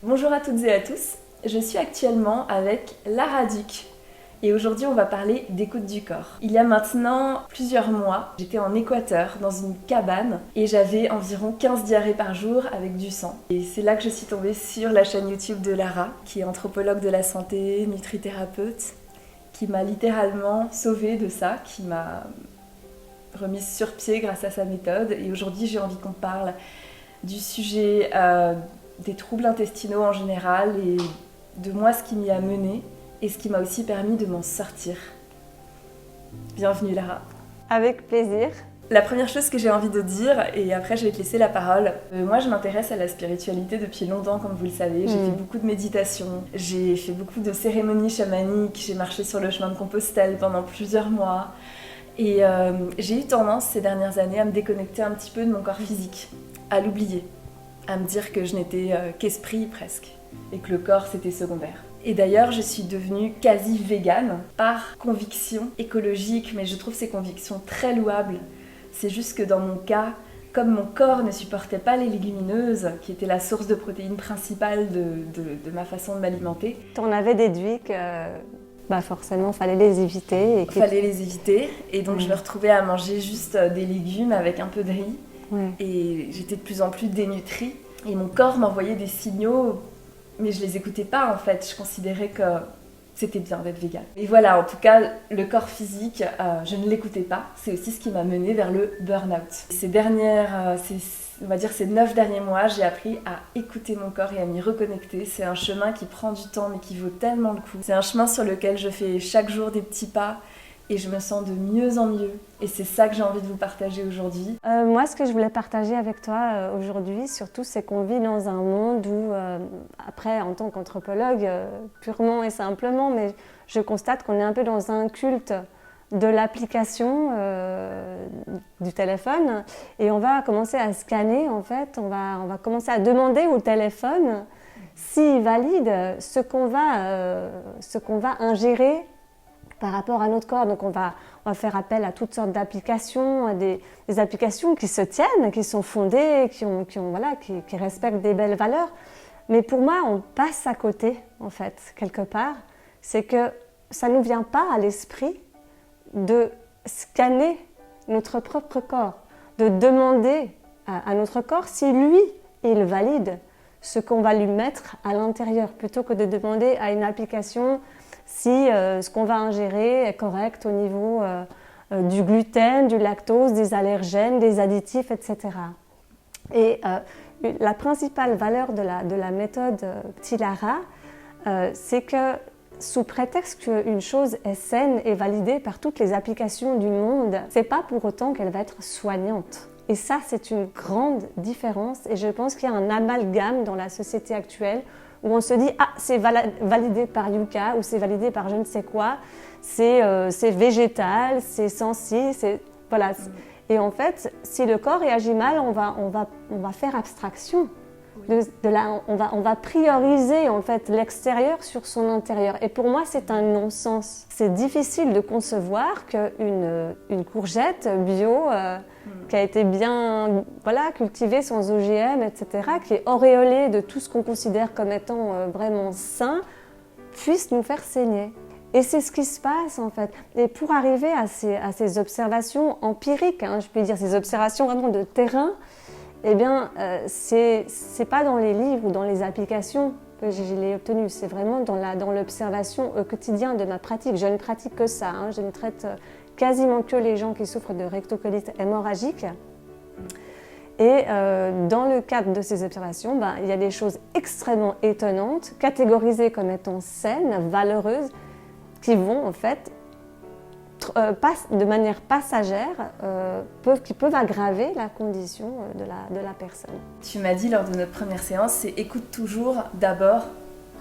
Bonjour à toutes et à tous, je suis actuellement avec Lara Duc et aujourd'hui on va parler d'écoute du corps. Il y a maintenant plusieurs mois, j'étais en Équateur dans une cabane et j'avais environ 15 diarrhées par jour avec du sang. Et c'est là que je suis tombée sur la chaîne YouTube de Lara, qui est anthropologue de la santé, nutrithérapeute, qui m'a littéralement sauvée de ça, qui m'a remise sur pied grâce à sa méthode. Et aujourd'hui j'ai envie qu'on parle du sujet des troubles intestinaux en général et de moi ce qui m'y a mené et ce qui m'a aussi permis de m'en sortir. Bienvenue Lara. Avec plaisir. La première chose que j'ai envie de dire, et après je vais te laisser la parole, moi je m'intéresse à la spiritualité depuis longtemps comme vous le savez, j'ai fait beaucoup de méditation, j'ai fait beaucoup de cérémonies chamaniques, j'ai marché sur le chemin de Compostelle pendant plusieurs mois et j'ai eu tendance ces dernières années à me déconnecter un petit peu de mon corps physique, à l'oublier, à me dire que je n'étais qu'esprit presque et que le corps c'était secondaire. Et d'ailleurs, je suis devenue quasi végane par conviction écologique, mais je trouve ces convictions très louables. C'est juste que dans mon cas, comme mon corps ne supportait pas les légumineuses, qui étaient la source de protéines principale de ma façon de m'alimenter, On avait déduit que forcément, il fallait les éviter. Et donc je me retrouvais à manger juste des légumes avec un peu de riz. Ouais. Et j'étais de plus en plus dénutrie. Et mon corps m'envoyait des signaux, mais je les écoutais pas en fait. Je considérais que c'était bien d'être végane. Et voilà, en tout cas, le corps physique, je ne l'écoutais pas. C'est aussi ce qui m'a menée vers le burn-out. Ces 9 derniers mois, j'ai appris à écouter mon corps et à m'y reconnecter. C'est un chemin qui prend du temps, mais qui vaut tellement le coup. C'est un chemin sur lequel je fais chaque jour des petits pas. Et je me sens de mieux en mieux. Et c'est ça que j'ai envie de vous partager aujourd'hui. Moi, ce que je voulais partager avec toi aujourd'hui, surtout, c'est qu'on vit dans un monde où, après, en tant qu'anthropologue, purement et simplement, mais je constate qu'on est un peu dans un culte de l'application du téléphone. Et on va commencer à scanner, en fait. On va commencer à demander au téléphone s'il valide ce qu'on va ingérer par rapport à notre corps. Donc on va faire appel à toutes sortes d'applications, des applications qui se tiennent, qui sont fondées, qui respectent des belles valeurs. Mais pour moi, on passe à côté, en fait, quelque part. C'est que ça ne nous vient pas à l'esprit de scanner notre propre corps, de demander à notre corps si lui, il valide ce qu'on va lui mettre à l'intérieur, plutôt que de demander à une application si ce qu'on va ingérer est correct au niveau du gluten, du lactose, des allergènes, des additifs, etc. Et la principale valeur de la méthode Ptilara, c'est que sous prétexte qu'une chose est saine et validée par toutes les applications du monde, c'est pas pour autant qu'elle va être soignante. Et ça, c'est une grande différence. Et je pense qu'il y a un amalgame dans la société actuelle où on se dit « Ah, c'est validé par Yuka » ou « C'est validé par je ne sais quoi », c'est végétal, c'est sensi, c'est… Voilà. Et en fait, si le corps réagit mal, on va faire abstraction. On va prioriser en fait l'extérieur sur son intérieur. Et pour moi, c'est un non-sens. C'est difficile de concevoir qu'une courgette bio qui a été bien cultivée sans OGM, etc., qui est auréolée de tout ce qu'on considère comme étant vraiment sain, puisse nous faire saigner. Et c'est ce qui se passe en fait. Et pour arriver à ces observations empiriques, je peux dire ces observations vraiment de terrain, eh bien, c'est pas dans les livres ou dans les applications que je l'ai obtenu, c'est vraiment dans l'observation au quotidien de ma pratique. Je ne pratique que ça, je ne traite quasiment que les gens qui souffrent de rectocolite hémorragique. Et dans le cadre de ces observations, il y a des choses extrêmement étonnantes, catégorisées comme étant saines, valeureuses, qui vont en fait de manière passagère, qui peuvent aggraver la condition de la personne. Tu m'as dit lors de notre première séance, c'est écoute toujours d'abord,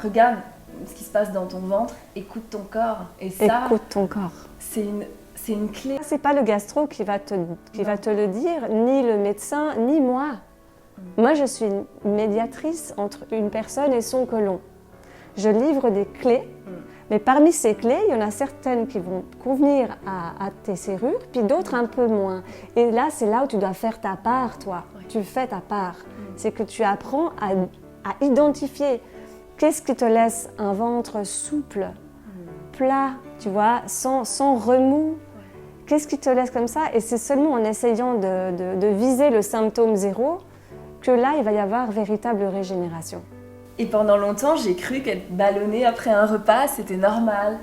regarde ce qui se passe dans ton ventre, écoute ton corps. Et ça, écoute ton corps. C'est une clé. C'est pas le gastro qui va te le dire, ni le médecin, ni moi. Moi, je suis une médiatrice entre une personne et son côlon. Je livre des clés. Mais parmi ces clés, il y en a certaines qui vont convenir à tes serrures, puis d'autres un peu moins. Et là, c'est là où tu dois faire ta part, toi. Oui. Tu fais ta part. C'est que tu apprends à identifier Qu'est-ce qui te laisse un ventre souple, plat, tu vois, sans remous? Qu'est-ce qui te laisse comme ça? Et c'est seulement en essayant de viser le symptôme 0 que là, il va y avoir véritable régénération. Et pendant longtemps, j'ai cru qu'être ballonnée après un repas, c'était normal.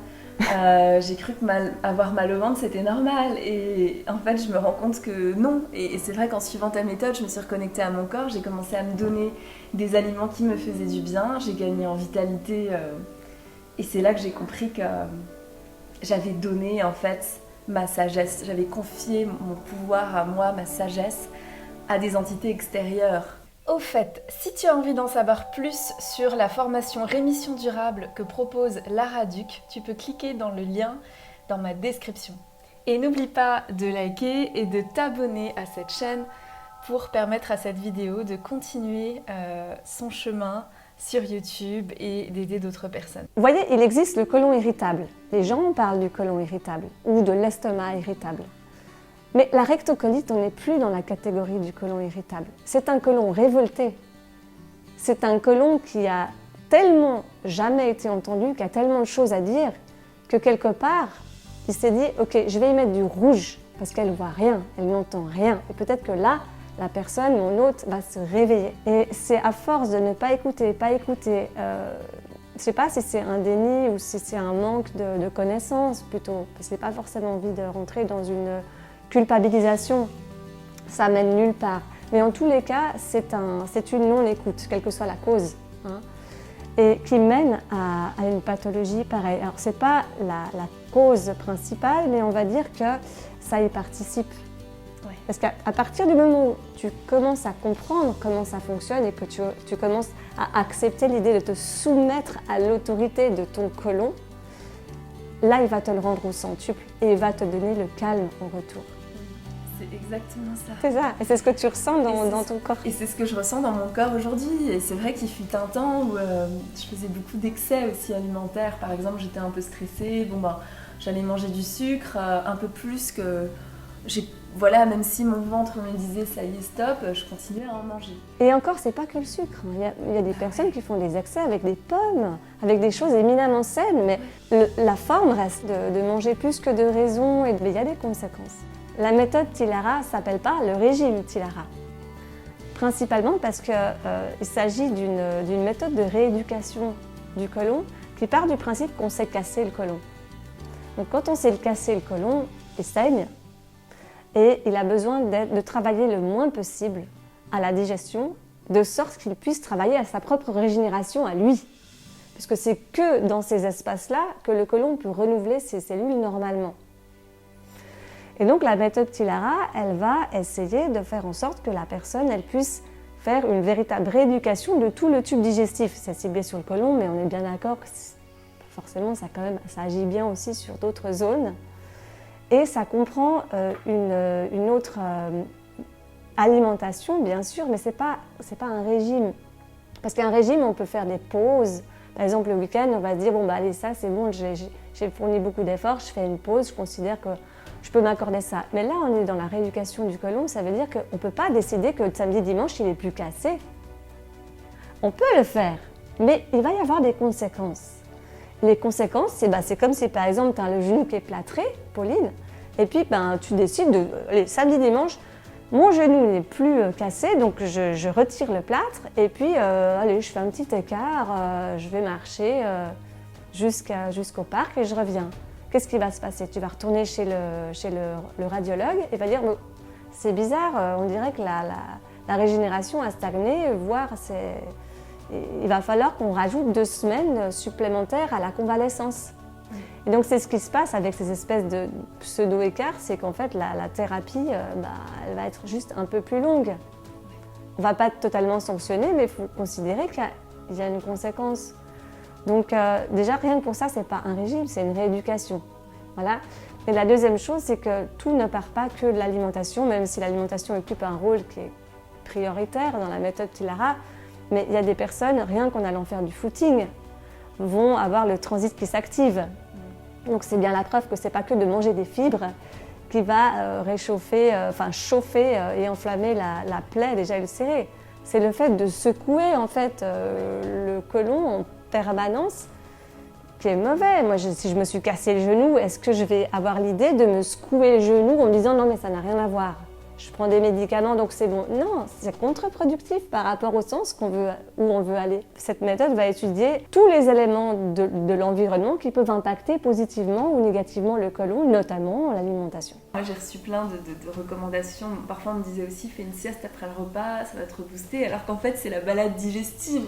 J'ai cru que avoir mal au ventre, c'était normal. Et en fait, je me rends compte que non. Et c'est vrai qu'en suivant ta méthode, je me suis reconnectée à mon corps. J'ai commencé à me donner des aliments qui me faisaient du bien. J'ai gagné en vitalité. Et c'est là que j'ai compris que j'avais donné en fait ma sagesse. J'avais confié mon pouvoir à moi, ma sagesse, à des entités extérieures. Au fait, si tu as envie d'en savoir plus sur la formation Rémission Durable que propose Lara Duc, tu peux cliquer dans le lien dans ma description. Et n'oublie pas de liker et de t'abonner à cette chaîne pour permettre à cette vidéo de continuer son chemin sur YouTube et d'aider d'autres personnes. Vous voyez, il existe le côlon irritable. Les gens parlent du côlon irritable ou de l'estomac irritable. Mais la rectocolite, on n'est plus dans la catégorie du côlon irritable. C'est un côlon révolté. C'est un côlon qui a tellement jamais été entendu, qui a tellement de choses à dire, que quelque part, il s'est dit « Ok, je vais y mettre du rouge, parce qu'elle ne voit rien, elle n'entend rien. » Et peut-être que là, la personne, mon hôte, va se réveiller. Et c'est à force de ne pas écouter, je ne sais pas si c'est un déni ou si c'est un manque de connaissances plutôt, parce que je n'ai pas forcément envie de rentrer dans une culpabilisation, ça mène nulle part. Mais en tous les cas, c'est une non-écoute, quelle que soit la cause, hein, et qui mène à une pathologie pareille. Alors, ce n'est pas la cause principale, mais on va dire que ça y participe. Ouais. Parce qu'à partir du moment où tu commences à comprendre comment ça fonctionne et que tu commences à accepter l'idée de te soumettre à l'autorité de ton côlon, là, il va te le rendre au centuple et il va te donner le calme en retour. C'est exactement ça. C'est ça, et c'est ce que tu ressens dans ton corps. Et c'est ce que je ressens dans mon corps aujourd'hui. Et c'est vrai qu'il fut un temps où je faisais beaucoup d'excès aussi alimentaires. Par exemple, j'étais un peu stressée. J'allais manger du sucre un peu plus que... Voilà, même si mon ventre me disait ça y est, stop, je continuais à en manger. Et encore, c'est pas que le sucre. Il y a des personnes qui font des excès avec des pommes, avec des choses éminemment saines, mais la forme reste de manger plus que de raison, et il y a des conséquences. La méthode Tilara ne s'appelle pas le régime Tilara. Principalement parce qu'il s'agit d'une méthode de rééducation du côlon qui part du principe qu'on sait casser le côlon. Donc quand on sait casser le côlon, il saigne et il a besoin de travailler le moins possible à la digestion, de sorte qu'il puisse travailler à sa propre régénération à lui. Puisque c'est que dans ces espaces-là que le côlon peut renouveler ses cellules normalement. Et donc la méthode Tilara, elle va essayer de faire en sorte que la personne elle puisse faire une véritable rééducation de tout le tube digestif. C'est ciblé sur le côlon, mais on est bien d'accord que forcément ça agit bien aussi sur d'autres zones. Et ça comprend une autre alimentation, bien sûr, mais c'est pas un régime. Parce qu'un régime, on peut faire des pauses. Par exemple, le week-end, on va se dire, bon, bah allez, ça c'est bon, j'ai fourni beaucoup d'efforts, je fais une pause, je considère que je peux m'accorder ça. Mais là, on est dans la rééducation du côlon, ça veut dire qu'on ne peut pas décider que le samedi, dimanche, il est plus cassé. On peut le faire, mais il va y avoir des conséquences. Les conséquences, c'est comme si par exemple, tu as le genou qui est plâtré, Pauline, et puis tu décides allez, samedi, dimanche, mon genou n'est plus cassé, donc je retire le plâtre, et puis allez, je fais un petit écart, je vais marcher jusqu'au parc et je reviens. Qu'est-ce qui va se passer? Tu vas retourner chez le radiologue et va dire c'est bizarre, on dirait que la régénération a stagné, voire il va falloir qu'on rajoute 2 semaines supplémentaires à la convalescence. Et donc c'est ce qui se passe avec ces espèces de pseudo-écarts, c'est qu'en fait la thérapie elle va être juste un peu plus longue. On ne va pas être totalement sanctionné, mais il faut considérer qu'il y a une conséquence. Donc déjà, rien que pour ça, ce n'est pas un régime, c'est une rééducation. Voilà. Et la deuxième chose, c'est que tout ne part pas que de l'alimentation, même si l'alimentation occupe un rôle qui est prioritaire dans la méthode Tilara. Mais il y a des personnes, rien qu'en allant faire du footing, vont avoir le transit qui s'active. Donc c'est bien la preuve que ce n'est pas que de manger des fibres qui va chauffer et enflammer la plaie déjà ulcérée. C'est le fait de secouer en fait, le côlon permanence qui est mauvais. Moi, si je me suis cassé le genou, est-ce que je vais avoir l'idée de me secouer le genou en me disant non mais ça n'a rien à voir, je prends des médicaments donc c'est bon. Non, c'est contre-productif par rapport au sens où on veut aller. Cette méthode va étudier tous les éléments de l'environnement qui peuvent impacter positivement ou négativement le côlon, notamment l'alimentation. Moi, j'ai reçu plein de recommandations. Parfois, on me disait aussi fais une sieste après le repas, ça va te rebooster, alors qu'en fait, c'est la balade digestive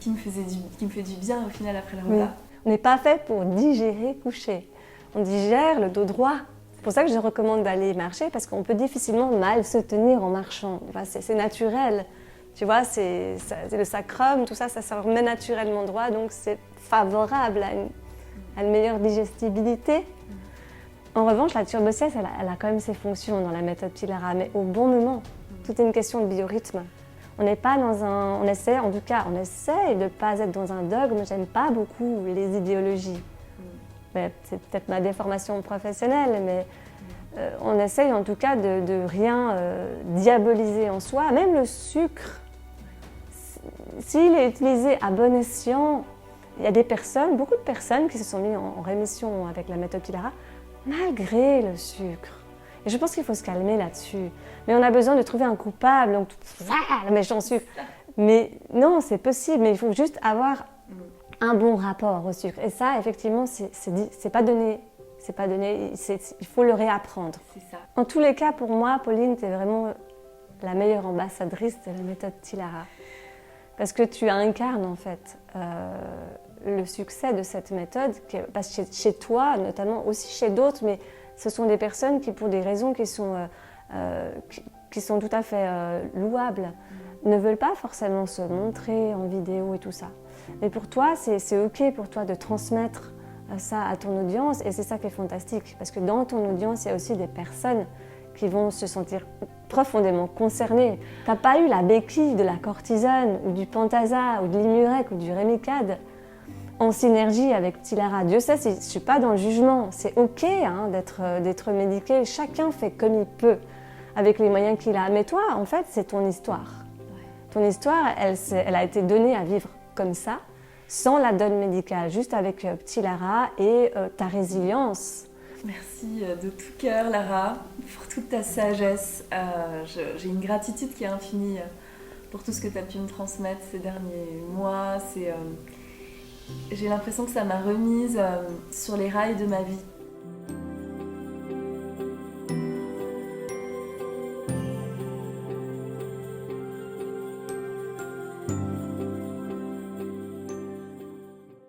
qui me fait du bien au final après le repas. Oui. On n'est pas fait pour digérer couché. On digère le dos droit. C'est pour ça que je recommande d'aller marcher, parce qu'on peut difficilement mal se tenir en marchant. Enfin, c'est naturel. Tu vois, c'est le sacrum, tout ça, ça se remet naturellement droit, donc c'est favorable à une meilleure digestibilité. En revanche, la turbosieste, elle a quand même ses fonctions dans la méthode Pilara, mais au bon moment. Tout est une question de biorhythme. On n'est pas on essaie de ne pas être dans un dogme. J'aime pas beaucoup les idéologies. Mais c'est peut-être ma déformation professionnelle, mais on essaye en tout cas de rien diaboliser en soi. Même le sucre, s'il est utilisé à bon escient, il y a beaucoup de personnes qui se sont mises en rémission avec la méthode Pilara, malgré le sucre. Et je pense qu'il faut se calmer là-dessus. Mais on a besoin de trouver un coupable, donc le méchant sucre. Mais non, c'est possible, mais il faut juste avoir un bon rapport au sucre. Et ça, effectivement, c'est pas donné. Il faut le réapprendre. C'est ça. En tous les cas, pour moi, Pauline, tu es vraiment la meilleure ambassadrice de la méthode Tilara. Parce que tu incarnes, en fait, le succès de cette méthode, parce que chez toi, notamment, aussi chez d'autres, mais ce sont des personnes qui, pour des raisons qui sont tout à fait louables, ne veulent pas forcément se montrer en vidéo et tout ça. Mais pour toi, c'est OK pour toi de transmettre ça à ton audience, et c'est ça qui est fantastique, parce que dans ton audience, il y a aussi des personnes qui vont se sentir profondément concernées. Tu n'as pas eu la béquille de la cortisone, ou du Pentasa, ou de l'Imurec, ou du Rémicade en synergie avec Tilara. Dieu sait, je ne suis pas dans le jugement. C'est OK d'être médiqué. Chacun fait comme il peut, avec les moyens qu'il a. Mais toi, en fait, c'est ton histoire. Ton histoire, elle a été donnée à vivre comme ça, sans la donne médicale, juste avec Tilara et ta résilience. Merci de tout cœur, Lara, pour toute ta sagesse. J'ai une gratitude qui est infinie pour tout ce que tu as pu me transmettre ces derniers mois. J'ai l'impression que ça m'a remise sur les rails de ma vie.